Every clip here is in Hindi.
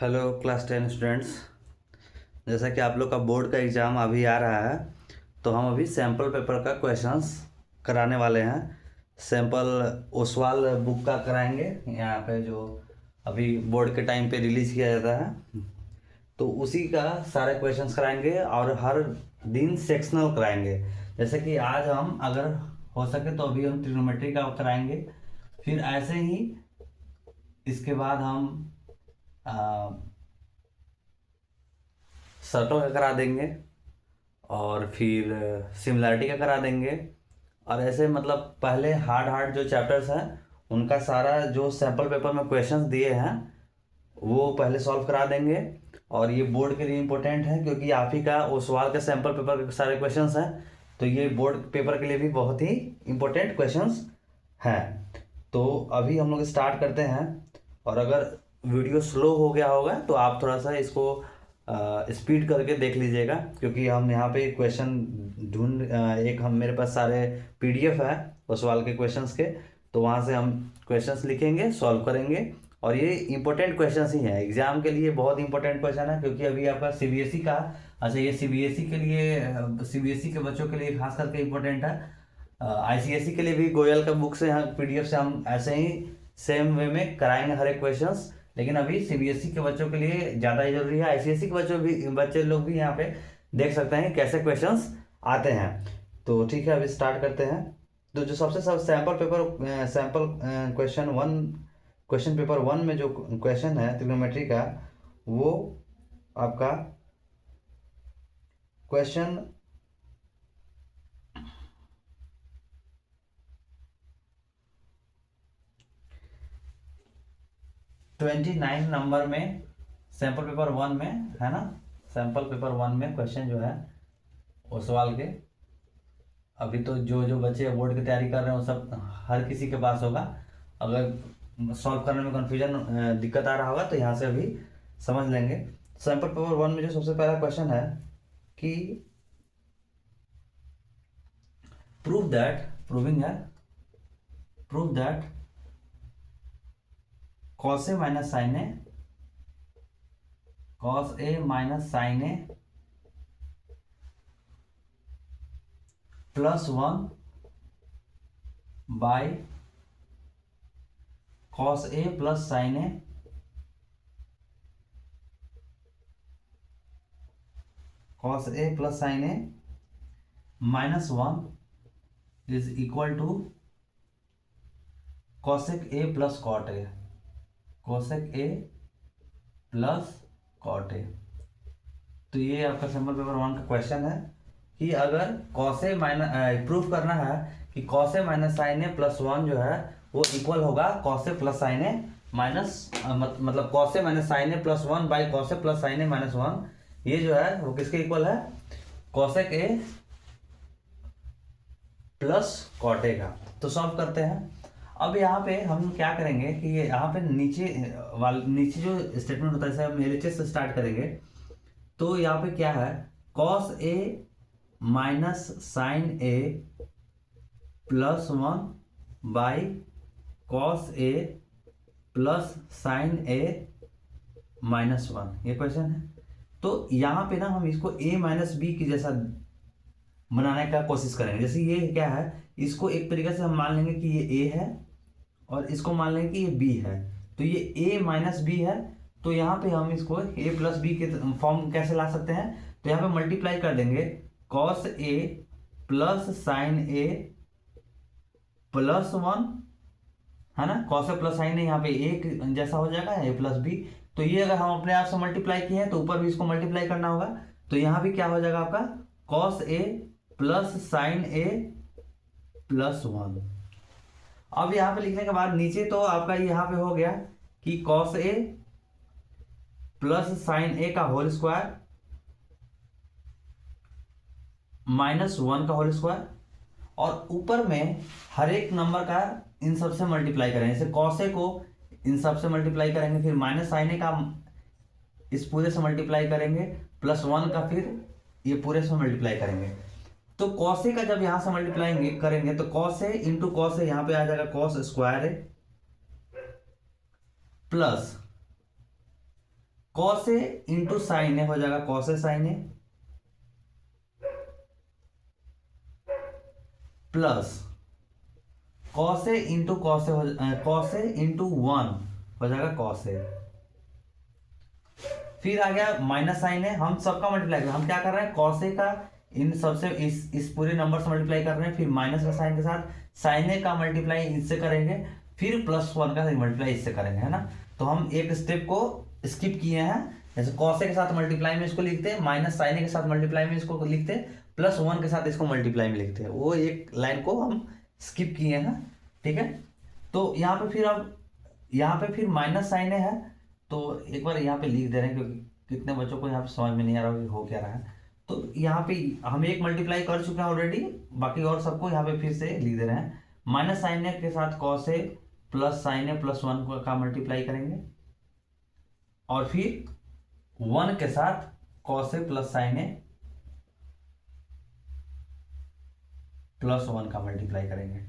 Hello class 10 students. जैसा कि आप लोग का बोर्ड का एग्ज़ाम अभी आ रहा है, तो हम अभी सैम्पल पेपर का क्वेश्चंस कराने वाले हैं। सैम्पल ओसवाल बुक का कराएंगे, यहाँ पे जो अभी बोर्ड के टाइम पे रिलीज़ किया जाता है, तो उसी का सारे क्वेश्चंस कराएंगे और हर दिन सेक्शनल कराएंगे। जैसे कि आज हम अगर हो सके तो अभी हम ट्रिग्नोमेट्री का कराएंगे, फिर ऐसे ही इसके बाद हम सर्कल का करा देंगे और फिर सिमिलैरिटी का करा देंगे। और ऐसे मतलब पहले हार्ड हार्ड जो चैप्टर्स हैं उनका सारा जो सैम्पल पेपर में क्वेश्चंस दिए हैं वो पहले सॉल्व करा देंगे। और ये बोर्ड के लिए इम्पोर्टेंट है क्योंकि आप ही का ओसवाल के सैम्पल पेपर के सारे क्वेश्चंस हैं, तो ये बोर्ड पेपर के लिए भी बहुत ही इम्पोर्टेंट क्वेश्चंस हैं। तो अभी हम लोग स्टार्ट करते हैं। और अगर वीडियो स्लो हो गया होगा तो आप थोड़ा सा इसको स्पीड करके देख लीजिएगा, क्योंकि हम यहाँ पे क्वेश्चन एक हम मेरे पास सारे पीडीएफ है उस सवाल के क्वेश्चंस के, तो वहाँ से हम क्वेश्चंस लिखेंगे, सॉल्व करेंगे। और ये इंपॉर्टेंट क्वेश्चंस ही हैं, एग्जाम के लिए बहुत इंपॉर्टेंट क्वेश्चन है, क्योंकि अभी आपका सीबीएसई का, अच्छा ये सीबीएसई के लिए, सीबीएसई के बच्चों के लिए खास करके इम्पोर्टेंट है। आईसीएसई के लिए भी गोयल का बुक से यहाँ पीडीएफ से हम ऐसे ही सेम वे में कराएंगे हर एक क्वेश्चंस, लेकिन अभी सीबीएसई के बच्चों के लिए ज़्यादा जरूरी है। आईसीएसई के बच्चे लोग भी यहाँ पे देख सकते हैं कैसे क्वेश्चंस आते हैं। तो ठीक है, अभी स्टार्ट करते हैं। तो जो सबसे सब सैम्पल क्वेश्चन पेपर वन में जो क्वेश्चन है ट्रिग्नोमेट्री का, वो आपका क्वेश्चन 29 नंबर में सैम्पल पेपर वन में है ना। सैम्पल पेपर वन में क्वेश्चन जो है वो सवाल के, अभी तो जो जो बच्चे बोर्ड की तैयारी कर रहे हैं वो सब हर किसी के पास होगा। अगर सॉल्व करने में कन्फ्यूजन दिक्कत आ रहा होगा तो यहाँ से अभी समझ लेंगे। सैम्पल पेपर वन में जो सबसे पहला क्वेश्चन है कि prove that cos A minus sine A plus one by cos A plus sine A minus one is equal to cosec A plus cot A। तो ये आपका सैम्पल पेपर वन का क्वेश्चन है कि अगर cos A माइनस प्रूफ करना है कि cos A minus sine A plus one जो है वो इक्वल होगा cos A plus sine A minus, मतलब cos A minus sine A plus one by cos A plus sine A minus one, ये जो है वो किसके इक्वल है, cosec A plus cot A का। तो सॉल्व करते हैं। अब यहाँ पे हम क्या करेंगे कि यहाँ पे नीचे जो स्टेटमेंट होता है, जैसे हम LHS से स्टार्ट करेंगे, तो यहाँ पे क्या है, cos A minus sine A plus one by cos A plus sine A minus one, ये क्वेश्चन है। तो यहाँ पे ना हम इसको A माइनस बी की जैसा बनाने का कोशिश करेंगे। जैसे ये क्या है, इसको एक तरीके से हम मान लेंगे कि ये A है और इसको मान लेंगे कि ये B है, तो ये A माइनस बी है। तो यहाँ पे हम इसको A प्लस बी के फॉर्म कैसे ला सकते हैं, तो यहाँ पे मल्टीप्लाई कर देंगे cos A plus sine A plus one, है ना। cos A plus sine A यहाँ पे एक जैसा हो जाएगा A प्लस बी। तो ये अगर हम अपने आप से मल्टीप्लाई किए हैं तो ऊपर भी इसको मल्टीप्लाई करना होगा, तो यहाँ भी क्या हो जाएगा आपका cos A plus sine A plus one. अब यहाँ पे लिखने के बाद नीचे तो आपका यहाँ पे हो गया कि cos A plus sine A का होल स्क्वायर माइनस वन का होल स्क्वायर, और ऊपर में हर एक नंबर का इन सब से मल्टीप्लाई करेंगे। जैसे cos A को इन सब से मल्टीप्लाई करेंगे, फिर माइनस साइन A का इस पूरे से मल्टीप्लाई करेंगे, प्लस वन का फिर ये पूरे से मल्टीप्लाई करेंगे। तो cos A का जब यहां से मल्टीप्लाई करेंगे तो cos A into cos A यहां पे आ जाएगा cos square A plus cos A into sine A हो जाएगा cos A sine A, plus cos A into cos A, cos A into 1 हो जाएगा कॉस ए। फिर आ गया माइनस साइन है, हम सबका मल्टीप्लाई कर, हम क्या कर रहे हैं कॉस ए का इन सबसे इस पूरे नंबर से मल्टीप्लाई कर रहे हैं, फिर माइनस का साइन के साथ साइन ए का मल्टीप्लाई इससे करेंगे, फिर +1 का मल्टीप्लाई इससे करेंगे, है ना। तो हम एक स्टेप को स्किप किए हैं, जैसे कॉस ए के साथ मल्टीप्लाई में इसको लिखते हैं, माइनस साइन ए के साथ मल्टीप्लाई में इसको लिखते हैं, +1 के साथ इसको मल्टीप्लाई में लिखते हैं, वो एक लाइन को हम स्किप किए हैं, ठीक है। तो यहाँ पे फिर अब यहाँ पे फिर माइनस साइन ए है, तो एक बार यहाँ पे लिख दे रहे हैं क्योंकि कितने बच्चों को यहाँ पे समझ में नहीं आ रहा कि हो क्या रहा है। तो यहाँ पे हम एक मल्टीप्लाई कर चुके हैं ऑलरेडी, बाकी और सबको यहाँ पे फिर से लिख दे रहे हैं। माइनस साइन ए के साथ कॉस ए प्लस साइन ए +1 का मल्टीप्लाई करेंगे, और फिर 1 के साथ कॉस ए प्लस साइन ए +1 का मल्टीप्लाई करेंगे,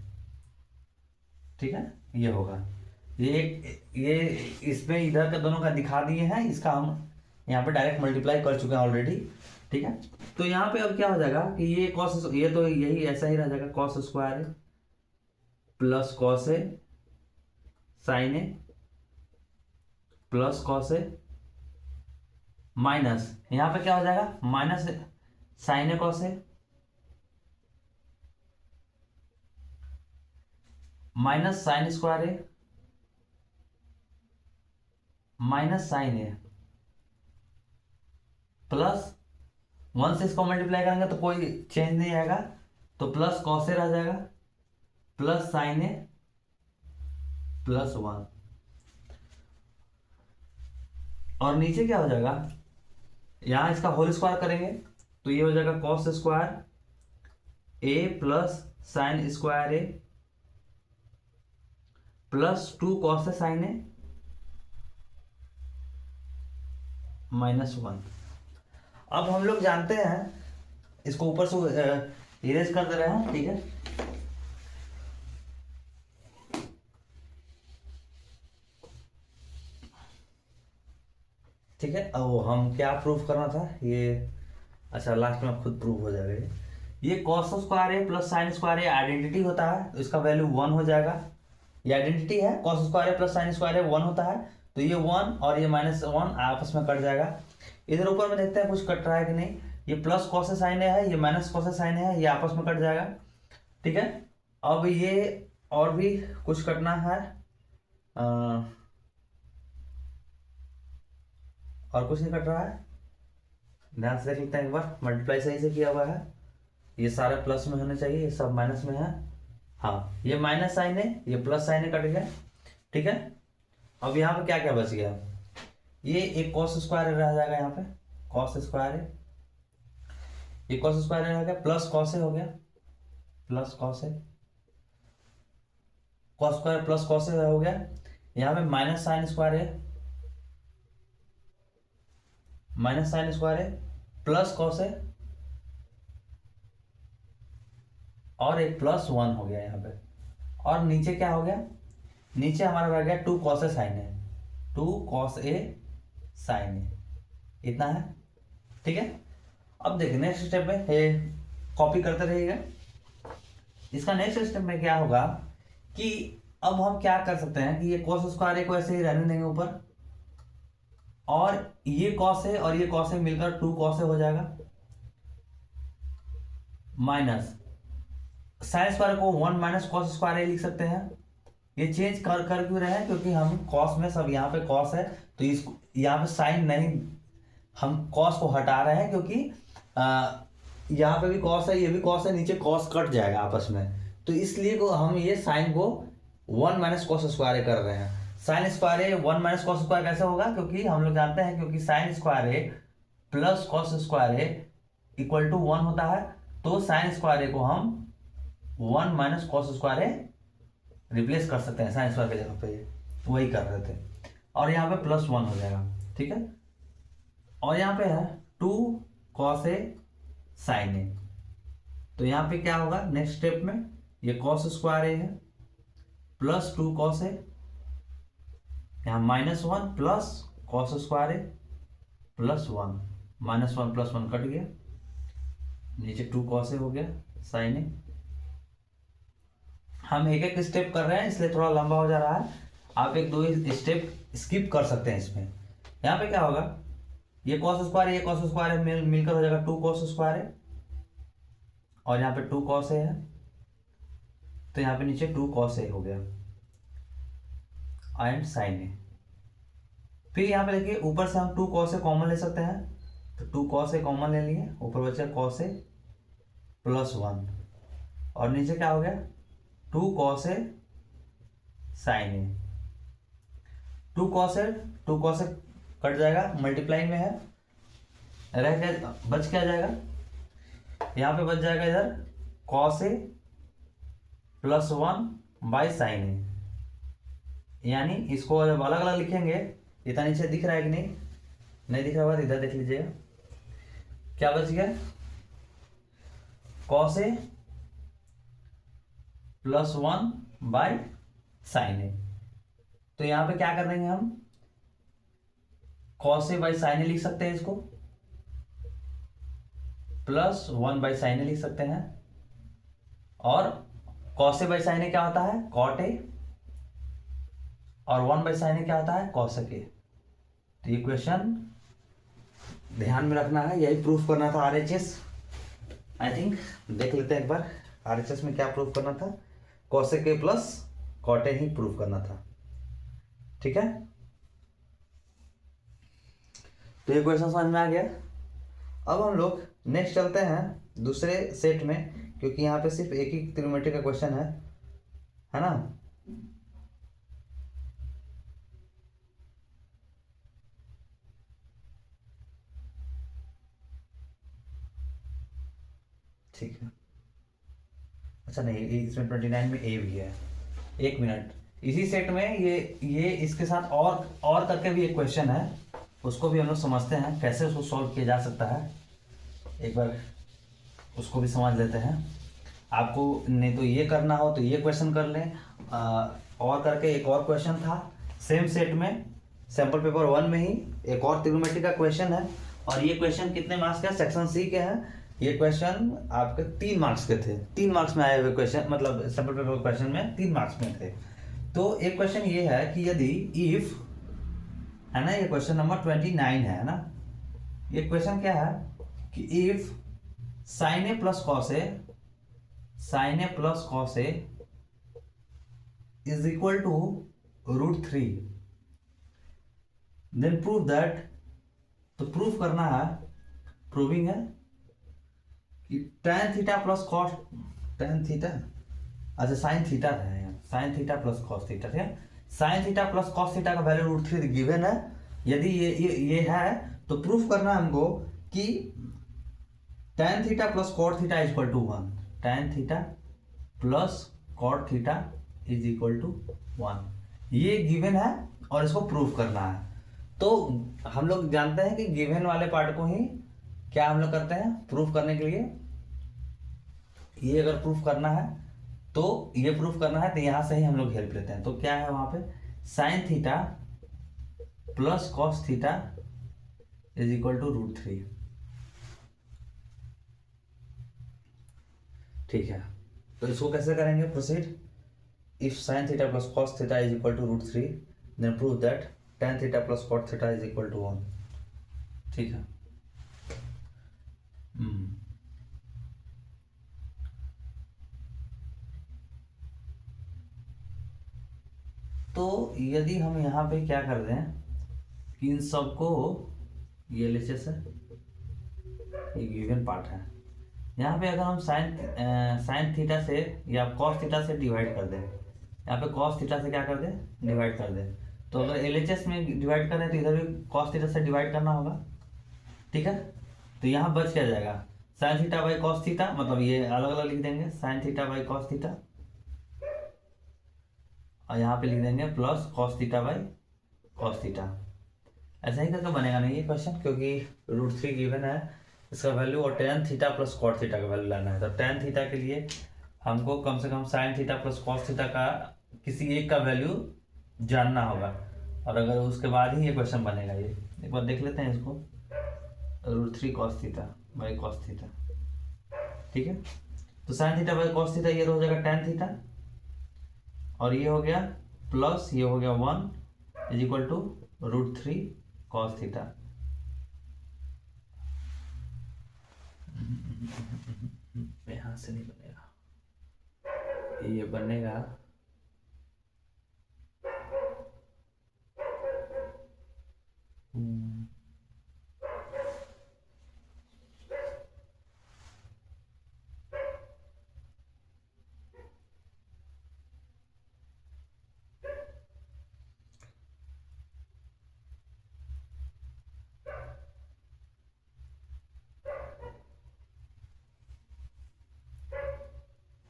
ठीक है। ये होगा ये इसमें इधर का दोनों का दिखा दिए हैं, इसका हम यहाँ पे डायरेक्ट मल्टीप्लाई कर चुके हैं ऑलरेडी, ठीक है। तो यहाँ पे अब क्या हो जाएगा कि ये कॉस, ये तो यही ऐसा ही रह जाएगा cos square A plus cos A sine A plus cos A, minus यहाँ पे क्या हो जाएगा minus sine A cos A minus sign square A minus sine A plus 1 से इसको मल्टीप्लाई करेंगे तो कोई चेंज नहीं आएगा, तो प्लस कॉस ए रह जाएगा प्लस साइन ए +1, और नीचे क्या हो जाएगा यहां इसका होल स्क्वायर करेंगे तो ये हो जाएगा cos square A plus sign square A +2 cos sine ए -1। अब हम लोग जानते हैं, इसको ऊपर से इरेज कर दे रहे हैं, ठीक है। ठीक है, अब हम क्या प्रूफ करना था ये, अच्छा लास्ट में खुद प्रूफ हो जाएगा। ये cos square A plus sign square A identity होता है, तो इसका वैल्यू 1 हो जाएगा। ये आइडेंटिटी है, cos square A plus sign square A 1 होता है, तो ये 1 और ये -1 आपस में कट जाएगा। इधर ऊपर में देखते हैं कुछ कट रहा है कि नहीं, ये प्लस कॉस साइन ए है, ये माइनस कॉस साइन ए है, ये आपस में कट जाएगा, ठीक है। अब ये और भी कुछ कटना है, और कुछ नहीं कट रहा है, ध्यान से देख लेते हैं एक बार। मल्टीप्लाई सही से किया हुआ है, ये सारे प्लस में होने चाहिए, ये सब माइनस में है। हाँ, ये माइनस साइन है, ये प्लस साइन है, कट गया, ठीक है। अब यहाँ पे क्या क्या बच गया, ये एक कॉस स्क्वायर रह जाएगा, यहाँ पे कॉस स्क्वायर है, ये कॉस स्क्वायर रह गया, प्लस कॉस हो गया, प्लस कॉस है, कॉस स्क्वायर प्लस कॉस हो गया। यहाँ पे माइनस साइन स्क्वायर है, माइनस साइन स्क्वायर है प्लस कॉस है, और एक +1 हो गया यहाँ पे। और नीचे क्या हो गया, नीचे हमारा रह गया 2 कॉस ए साइन है, 2 कॉस ए साइन है, इतना है, ठीक है। अब देखिए नेक्स्ट स्टेप में ये कॉपी करते रहिएगा। इसका नेक्स्ट स्टेप में क्या होगा कि अब हम क्या कर सकते हैं कि ये कॉस स्क्वायर ए को ऐसे ही रहने देंगे ऊपर, और ये कॉस ए और ये कॉस ए मिलकर 2 कॉस ए हो जाएगा, माइनस साइन स्क्वायर को 1 माइनस कॉस स्क्वायर ए लिख सकते हैं। ये चेंज कर क्यों रहे हैं, क्योंकि हम कॉस में सब यहाँ पे कॉस है, तो इसको यहाँ पे साइन नहीं, हम कॉस को हटा रहे हैं, क्योंकि यहाँ पे भी कॉस है, ये भी कॉस है, नीचे कॉस कट जाएगा आपस में, तो इसलिए को हम ये साइन को 1 माइनस कॉस स्क्वायर ए कर रहे हैं। Sine square A 1 minus cos square कैसे होगा, क्योंकि हम लोग जानते हैं क्योंकि sine square A plus cos square A equal to 1 होता है, तो साइन स्क्वायर ए को हम 1 माइनस कॉस स्क्वायर ए रिप्लेस कर सकते हैं, साइन स्क्वायर की जगह पे वही कर रहे थे, और यहाँ पे +1 हो जाएगा, ठीक है। और यहाँ पे है 2 कॉस ए साइन ए, तो यहाँ पे क्या होगा नेक्स्ट स्टेप में, ये कॉस स्क्वायर ए है +2 कॉस ए, यहाँ -1 plus cos square A +1, -1 +1 cut गया, नीचे 2 cos A हो गया sin A। हम एक एक स्टेप कर रहे हैं इसलिए थोड़ा लंबा हो जा रहा है, आप एक दो स्टेप स्किप कर सकते हैं इसमें। यहाँ पे क्या होगा, ये cos स्क्वायर ये cos स्क्वायर है, मिलकर हो जाएगा 2 cos स्क्वायर है, और यहाँ पे 2 cos A है, तो यहाँ पे नीचे 2 cos A हो गया एंड sin A। फिर यहाँ पे देखिए ऊपर से हम 2 cos A कॉमन ले सकते हैं, तो 2 cos A कॉमन ले लिए, ऊपर बचा cos A +1, और नीचे क्या हो गया 2 cos A sin A। 2 cos A cut जाएगा, मल्टीप्लाई में है, रह क्या बच क्या जाएगा, यहाँ पे बच जाएगा इधर cos A +1 by sin A। यानी इसको जब अलग अलग लिखेंगे, इतना नीचे दिख रहा है कि नहीं दिख रहा होगा, इधर देख लीजिएगा क्या बच गया, cos A +1 by sin A। तो यहाँ पे क्या कर देंगे हम, cos A by sin A लिख सकते हैं, इसको +1 बाई sin A लिख सकते हैं, और cos A by sin A क्या होता है cot A, और 1 बाई sin A क्या होता है cosec A। तो ये क्वेश्चन ध्यान में रखना है, यही प्रूफ करना था RHS। आई थिंक देख लेते हैं एक बार RHS में क्या प्रूफ करना था, cosec A plus cot A he proof करना था, ठीक है। तो ये क्वेश्चन समझ में आ गया। अब हम लोग नेक्स्ट चलते हैं दूसरे सेट में, क्योंकि यहाँ पे सिर्फ एक ही त्रिकोणमिति का क्वेश्चन है ना। ठीक है, अच्छा नहीं इसमें 29 में ए भी है, एक मिनट, इसी सेट में ये इसके साथ और करके भी एक क्वेश्चन है, उसको भी हम लोग समझते हैं कैसे उसको सॉल्व किया जा सकता है, एक बार उसको भी समझ लेते हैं। आपको नहीं तो ये करना हो तो ये क्वेश्चन कर लें, और करके एक और क्वेश्चन था सेम सेट में, सैम्पल पेपर 1 में ही एक और त्रिकोणमिति का क्वेश्चन है, और ये क्वेश्चन कितने मार्क्स का, सेक्शन सी के हैं। ये क्वेश्चन आपके 3 मार्क्स के थे, 3 मार्क्स में आए हुए क्वेश्चन, मतलब सैम्पल पेपर क्वेश्चन में 3 मार्क्स में थे। तो एक क्वेश्चन ये है कि यदि इफ, है ना, ये क्वेश्चन नंबर 29 है ना, ये क्वेश्चन क्या है कि if sin A plus cos A, sin A plus cos A is equal to √3, then prove that, तो प्रूफ करना है, प्रूविंग है कि tan theta plus cos, tan theta, अच्छा sin थीटा है यहाँ, sin theta plus cos theta, ठीक है, sin theta plus cos theta का वैल्यू √3 गिवन है। यदि ये है तो प्रूफ करना है हमको कि tan theta plus cot theta is equal to 1, tan theta plus cot theta is equal to 1, ये गिवन है और इसको प्रूफ करना है। तो हम लोग जानते हैं कि गिवन वाले पार्ट को ही क्या हम लोग करते हैं प्रूफ करने के लिए, ये अगर प्रूफ करना है तो ये प्रूफ करना है, तो यहां से ही हम लोग हेल्प लेते हैं। तो क्या है वहां पे, sin theta plus cos theta is equal to √3, ठीक है। तो इसको कैसे करेंगे proceed, if sin theta plus cos theta is equal to √3 then prove that tan theta plus cot theta is equal to 1, ठीक है। तो यदि हम यहाँ पे क्या कर दें कि इन सबको, ये LHS है, ये गिवन पार्ट है, यहाँ पे अगर हम साइन थीटा से या कॉस थीटा से डिवाइड कर दें, यहाँ पे कॉस थीटा से क्या कर दें डिवाइड कर दें, तो अगर LHS में डिवाइड करें तो इधर भी कॉस थीटा से डिवाइड करना होगा, ठीक है। तो यहाँ बच क्या जाएगा, sine theta by cos theta, मतलब ये अलग अलग लिख देंगे, sign theta by cos theta, और यहाँ पे लिख देंगे plus cos theta by cos theta. ऐसा ही करके बनेगा नहीं ये क्वेश्चन, क्योंकि √3 गिवन है इसका वैल्यू, और tan theta plus cot theta का वैल्यू लाना है। तो tan थीटा के लिए हमको कम से कम sin theta plus cos theta का किसी एक का वैल्यू जानना होगा, और अगर उसके बाद ही ये क्वेश्चन बनेगा। ये एक बार देख लेते हैं इसको, root 3 cos theta by cos theta. ठीक है, तो sine theta by cos theta ये तो हो जाएगा टेन थीटा, और ये हो गया प्लस ये हो गया 1 is equal to root 3 cos theta. यहां से नहीं बनेगा, ये बनेगा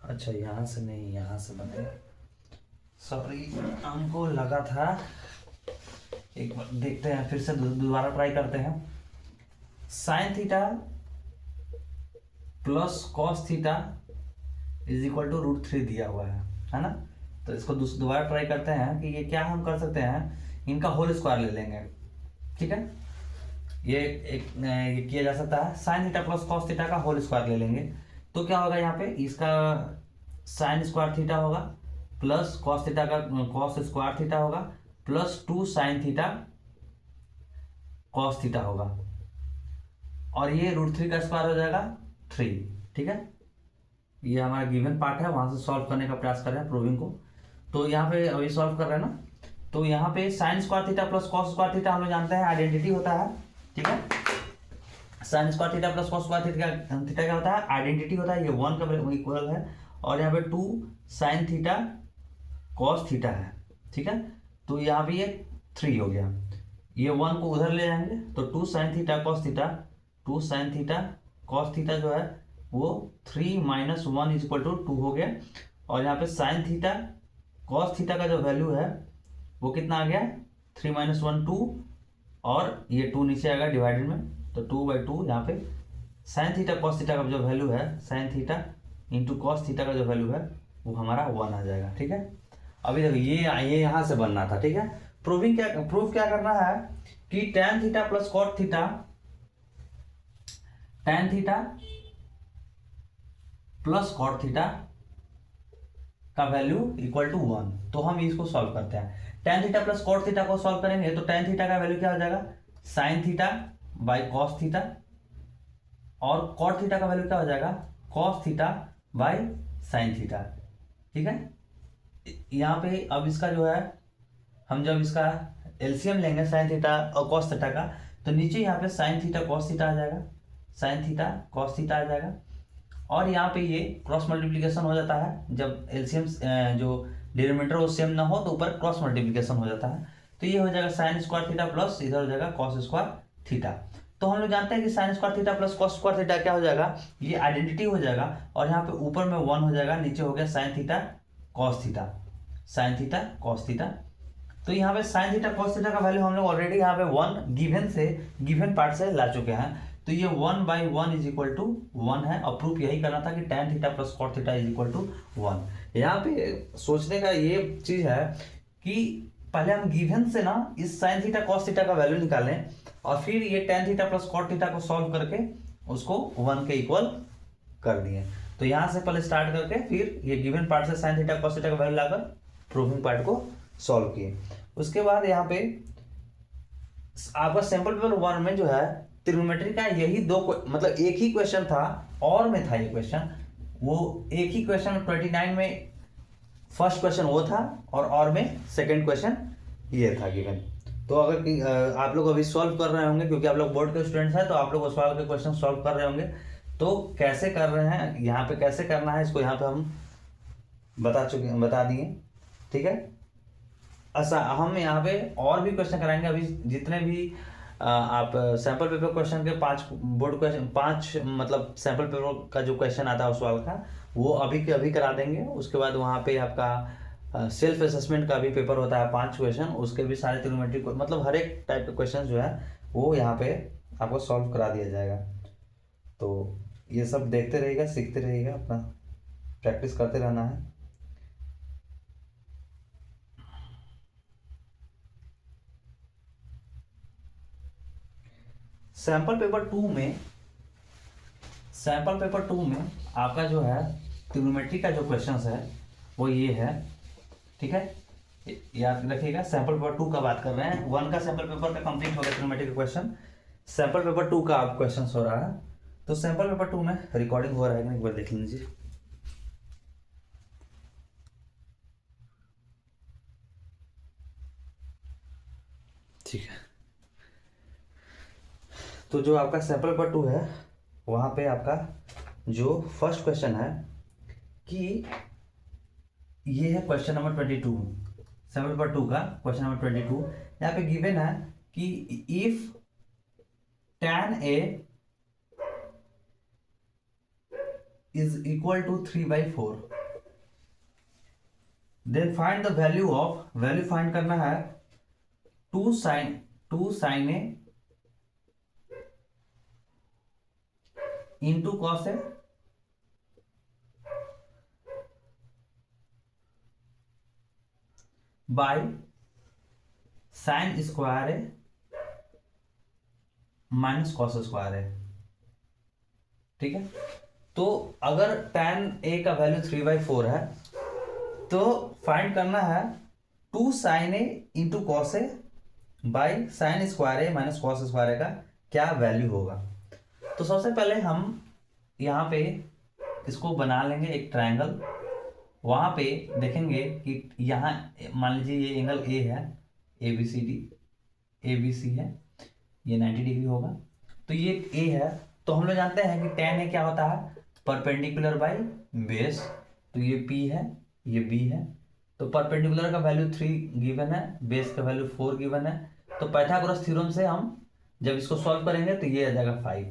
अच्छा यहाँ से नहीं, यहाँ से बनेगा। सॉरी, हमको लगा था, एक बार देखते हैं फिर से दोबारा ट्राई करते हैं। Sine theta plus cos theta is equal to root 3 दिया हुआ है ना। तो इसको दोबारा ट्राई करते हैं कि ये क्या हम कर सकते हैं, इनका होल स्क्वायर ले लेंगे। ठीक है, ये किया जा सकता है। Sign theta plus cos theta का होल स्क्वायर ले लेंगे, तो क्या होगा यहाँ पे, इसका साइन स्क्वायर थीटा होगा प्लस कॉस थीटा का कॉस स्क्वायर थीटा होगा plus 2 sign theta cos theta होगा, और ये रूट 3 का स्क्वायर हो जाएगा 3। ठीक है, ये हमारा गिवन पार्ट है, वहां से सॉल्व करने का प्रयास कर रहे हैं प्रूविंग को। तो यहाँ पे अभी सॉल्व कर रहे हैं ना, तो यहाँ पे sine square theta plus cos square theta हम लोग जानते हैं आइडेंटिटी होता है। ठीक है, sine square theta plus cos square theta क्या होता है, आइडेंटिटी होता है, ये 1 का इक्वल है, और यहाँ पे 2 साइन थीटा कॉस थीटा है। ठीक है, तो यहाँ पे ये 3 हो गया, ये 1 को उधर ले जाएंगे तो 2 sign theta cos theta, 2 sign theta cos theta जो है वो 3 माइनस 1 इज इक्वल टू 2 हो गया, और यहाँ पे साइन थीटा कॉस थीटा का जो वैल्यू है वो कितना आ गया, 3 माइनस 1 2, और ये 2 नीचे आएगा डिवाइडेड में, तो 2/2 यहाँ पे साइन थीटा कॉस थीटा का जो वैल्यू है, sine theta into cos theta का जो वैल्यू है वो हमारा 1 आ जाएगा। ठीक है, अभी देखो ये यहाँ से बनना था। ठीक है, प्रूफ क्या करना है कि tan theta plus cot theta, tan theta plus cot theta का वैल्यू इक्वल टू 1। तो हम इसको सॉल्व करते हैं, tan theta plus cot theta को सॉल्व करेंगे तो tan थीटा का वैल्यू क्या हो जाएगा, sine theta by cos theta, और कॉट थीटा का वैल्यू क्या हो जाएगा, cos theta by sine theta. ठीक है, यहाँ पे अब इसका जो है, हम जब इसका एलसीएम लेंगे साइन थीटा और कॉस थीटा का, तो नीचे यहाँ पे साइन थीटा कॉस थीटा आ जाएगा, साइन थीटा कॉस थीटा आ जाएगा, और यहाँ पे ये क्रॉस मल्टीप्लिकेशन हो जाता है, जब एलसीएम जो डिनोमिनेटर वो सेम ना हो तो ऊपर क्रॉस मल्टीप्लिकेशन हो जाता है, तो ये हो जाएगा साइन स्क्वायर थीटा प्लस इधर हो जाएगा कॉस स्क्वायर थीटा। तो हम लोग जानते हैं कि sine square theta plus cos square theta क्या हो जाएगा, ये आइडेंटिटी हो जाएगा, और यहाँ पे ऊपर में 1 हो जाएगा, नीचे हो गया sign theta cos theta, sign theta cos theta. तो यहाँ पे साइन थीटा कॉस थीटा का वैल्यू हम लोग ऑलरेडी यहाँ पे 1 गिवन पार्ट से ला चुके हैं, तो ये 1/1 इज इक्वल टू 1 है, और प्रूफ यही करना था कि tan theta plus cot theta is equal to 1। यहाँ पे सोचने का ये चीज है कि पहले हम गिवन से ना इस साइन थीटा कॉस थीटा का वैल्यू निकालें, और फिर ये tan theta plus cot theta को सॉल्व करके उसको 1 के इक्वल कर दिए। तो यहाँ से पहले स्टार्ट करके फिर ये गिवन पार्ट से साइन थीटा कॉस थीटा का वैल्यू लाकर प्रूविंग पार्ट को सॉल्व किए। उसके बाद यहाँ पे आपका सैंपल पेपर 1 में जो है ट्रिग्नोमेट्री का यही मतलब एक ही क्वेश्चन था, और में था ये क्वेश्चन, वो एक ही क्वेश्चन 29 में फर्स्ट क्वेश्चन वो था, और में सेकंड क्वेश्चन ये था गिवन। तो अगर आप लोग अभी सॉल्व कर रहे होंगे, क्योंकि आप लोग बोर्ड के स्टूडेंट्स हैं, तो आप लोग उस सवाल के क्वेश्चन सॉल्व कर रहे होंगे, तो कैसे कर रहे हैं, यहाँ पे कैसे करना है इसको यहाँ पे हम बता दिए। ठीक है, अच्छा हम यहाँ पे और भी क्वेश्चन कराएंगे, अभी जितने भी आप सैंपल पेपर क्वेश्चन के 5 बोर्ड क्वेश्चन 5 मतलब सैंपल पेपर का जो क्वेश्चन आता है उस सवाल का, वो अभी के अभी करा देंगे। उसके बाद वहाँ पे आपका सेल्फ असेसमेंट का भी पेपर होता है 5 क्वेश्चन, उसके भी सारे ट्रिग्नोमेट्री मतलब हर एक टाइप के क्वेश्चन जो है वो यहाँ पे आपको सॉल्व करा दिया जाएगा। तो ये सब देखते रहिएगा, सीखते रहिएगा, अपना प्रैक्टिस करते रहना है। सैंपल पेपर टू में आपका जो है ट्रिग्नोमेट्री का जो क्वेश्चन है वो ये है, ठीक है, याद रखिएगा। सैंपल पेपर 2 का बात कर रहे हैं, 1 का सैंपल पेपर का कंप्लीट हो गया ट्रिग्नोमेट्री का क्वेश्चन, सैंपल पेपर 2 का आप क्वेश्चन हो रहा है। तो सैंपल पेपर 2 में रिकॉर्डिंग हो रहा है, एक बार देख लीजिए। ठीक है, तो जो आपका सैंपल पेपर 2 है वहाँ पे आपका जो फर्स्ट क्वेश्चन है कि ये है क्वेश्चन नंबर 22, सैंपल पेपर 2 का क्वेश्चन नंबर 22। यहाँ पे गिवन है कि if tan A is equal to 3/4, then find the value find करना है 2 sin A into cos A by sine square A minus cos square A, ठीक है। तो अगर tan A का वैल्यू 3/4 है तो फाइंड करना है 2 sin A into cos A by sine square A minus cos square A का क्या वैल्यू होगा। तो सबसे पहले हम यहाँ पे इसको बना लेंगे एक ट्रायंगल। वहाँ पे देखेंगे कि यहाँ मान लीजिए ये एंगल ए है, ABC है, ये 90 डिग्री होगा। तो ये ए है, तो हम लोग जानते हैं कि tan ए क्या होता है, परपेंडिकुलर बाई बेस। तो ये P है, ये B है। तो परपेंडिकुलर का वैल्यू 3 गिवन है, बेस का वैल्यू 4 गिवन है। तो पाइथागोरस थ्योरम से हम जब इसको सॉल्व करेंगे तो ये आ जाएगा 5।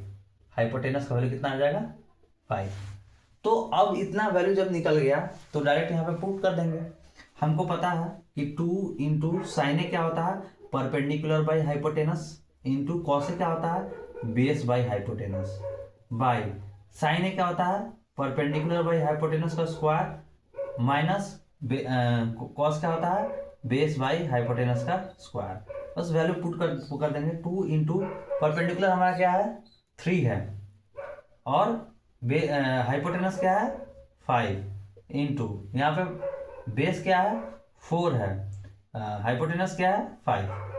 हाइपोटेनस का वैल्यू कितना आ जाएगा, 5। तो अब इतना वैल्यू जब निकल गया तो डायरेक्ट यहाँ पे पुट कर देंगे। हमको पता है कि 2 इंटू साइन ए क्या होता है, perpendicular by hypotenuse, into cos A क्या होता है, base by hypotenuse, by sine A क्या होता है, परपेंडिकुलर बाई हाइपोटेनस का स्क्वायर, माइनस कॉस क्या होता है, बेस बाई हाइपोटेनस का स्क्वायर। बस वैल्यू पुट कर देंगे। 2 इंटू परपेंडिकुलर हमारा क्या है, 3 है, और हाइपोटेनस क्या है, 5, इंटू यहाँ पे बेस क्या है, 4 है, हाइपोटेनस क्या है, 5।